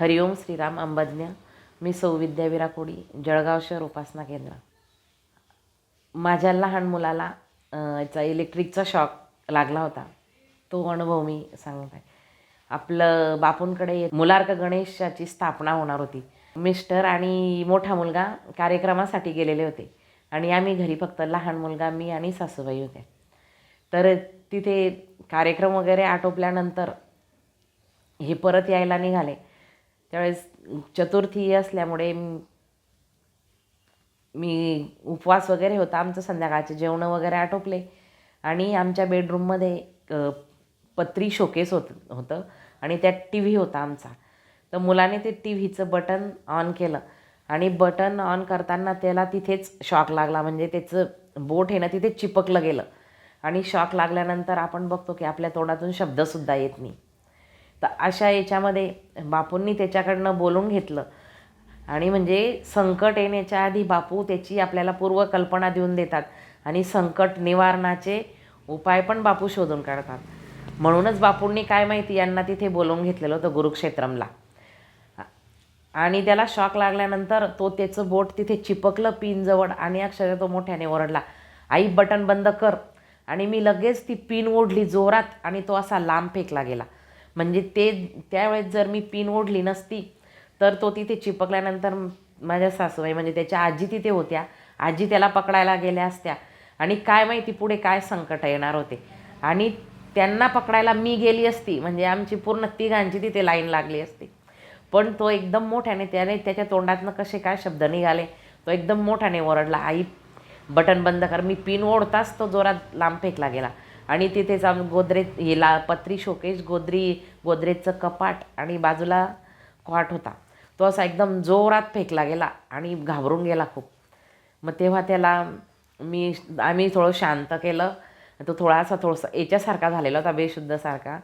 हरिओम श्रीराम अंबज्ञ. मी सौ विद्यावीरा कोडी, जळगाव शहर उपासना केंद्र. माझ्या लहान मुलाला याचा इलेक्ट्रिकचा शॉक लागला होता. तो अनुभव मी सांगत आहे. आपलं बापूंकडे मुलार्क गणेशाची स्थापना होणार होती. मिस्टर आणि मोठा मुलगा कार्यक्रमासाठी गेलेले होते आणि आम्ही घरी फक्त लहान मुलगा, मी आणि सासूबाई होते. तर तिथे कार्यक्रम वगैरे आटोपल्यानंतर हे परत यायला निघाले. त्यावेळेस चतुर्थी असल्यामुळे मी उपवास वगैरे होता. आमचं संध्याकाळचे जेवणं वगैरे आटोपले आणि आमच्या बेडरूममध्ये पत्री शोकेस होतं आणि त्यात टी व्ही होता आमचा. तर मुलाने ते टी व्हीचं बटन ऑन केलं आणि बटन ऑन करताना त्याला तिथेच शॉक लागला. म्हणजे त्याचं बोट हे ना तिथे चिपकलं गेलं आणि शॉक लागल्यानंतर आपण बघतो की आपल्या तोंडातून शब्दसुद्धा येत नाही. तर अशा याच्यामध्ये बापूंनी त्याच्याकडनं बोलून घेतलं आणि म्हणजे संकट येण्याच्या आधी बापू त्याची आपल्याला पूर्वकल्पना देऊन देतात आणि संकट निवारणाचे उपाय पण बापू शोधून काढतात. म्हणूनच बापूंनी काय माहिती यांना तिथे बोलवून घेतलेलं होतं गुरुक्षेत्रमला. आणि त्याला शॉक लागल्यानंतर त्याचं बोट तिथे चिपकलं पिनजवळ आणि अक्षरशः तो मोठ्याने ओरडला, आई बटन बंद कर. आणि मी लगेच ती पिन ओढली जोरात आणि तो असा लांब फेकला गेला. म्हणजे त्यावेळेस जर मी पिन ओढली नसती तर तो तिथे चिपकल्यानंतर माझ्या सासूबाई म्हणजे त्याच्या आजी तिथे होत्या. आजी त्याला पकडायला गेल्या असत्या आणि काय माहिती पुढे काय संकट येणार होते. आणि त्यांना पकडायला मी गेली असती म्हणजे आमची पूर्ण तिघांची तिथे लाईन लागली असती. पण तो एकदम मोठ्याने त्याच्या तोंडातनं कसे काय शब्द निघाले. तो एकदम मोठ्याने ओरडला, आई बटन बंद कर. मी पिन ओढताच तो जोरात लांब फेकला गेला आणि तिथेच गोदरेज पत्री शोकेस, गोदरेजचं कपाट आणि बाजूला कॉट होता. तो असा एकदम जोरात फेकला गेला आणि घाबरून गेला खूप. मग तेव्हा त्याला आम्ही थोडं शांत केलं. तो थोडासा याच्यासारखा झालेला होता, बेशुद्धसारखा.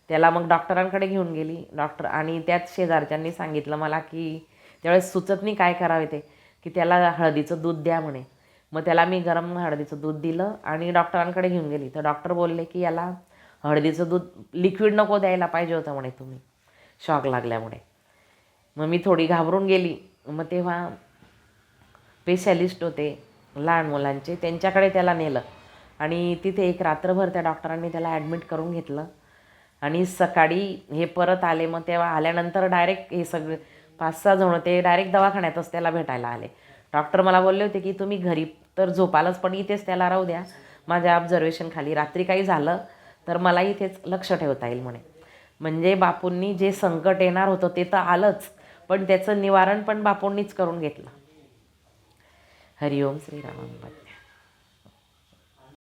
त्याला मग डॉक्टरांकडे घेऊन गेली. डॉक्टर आणि त्याच शेजारच्यांनी सांगितलं मला की त्यावेळेस सुचत नाही काय करावे ते, की त्याला हळदीचं दूध द्या म्हणे. मग त्याला मी गरम हळदीचं दूध दिलं आणि डॉक्टरांकडे घेऊन गेली. तर डॉक्टर बोलले की याला हळदीचं दूध लिक्विड नको द्यायला पाहिजे होतं म्हणे तुम्ही, शॉक लागल्यामुळे. मग मी थोडी घाबरून गेली. मग तेव्हा स्पेशलिस्ट होते लहान मुलांचे, त्यांच्याकडे त्याला नेलं आणि तिथे एक रात्रभर त्या डॉक्टरांनी त्याला ॲडमिट करून घेतलं. आणि सकाळी हे परत आले. मग तेव्हा आल्यानंतर डायरेक्ट हे सगळे 5-6 जण ते डायरेक्ट दवाखान्यातच त्याला भेटायला आले. डॉक्टर मला बोलले होते की तुम्ही घरी तर झोपालच पण इथेच त्याला राहू द्या माझ्या ऑब्झर्वेशन खाली. रात्री काही झालं तर मला इथेच लक्ष ठेवता येईल म्हणे. म्हणजे बापूंनी जे संकट येणार होतं ते तर आलंच, पण त्याचं निवारण पण बापूंनीच करून घेतलं. हरिओम श्रीराम.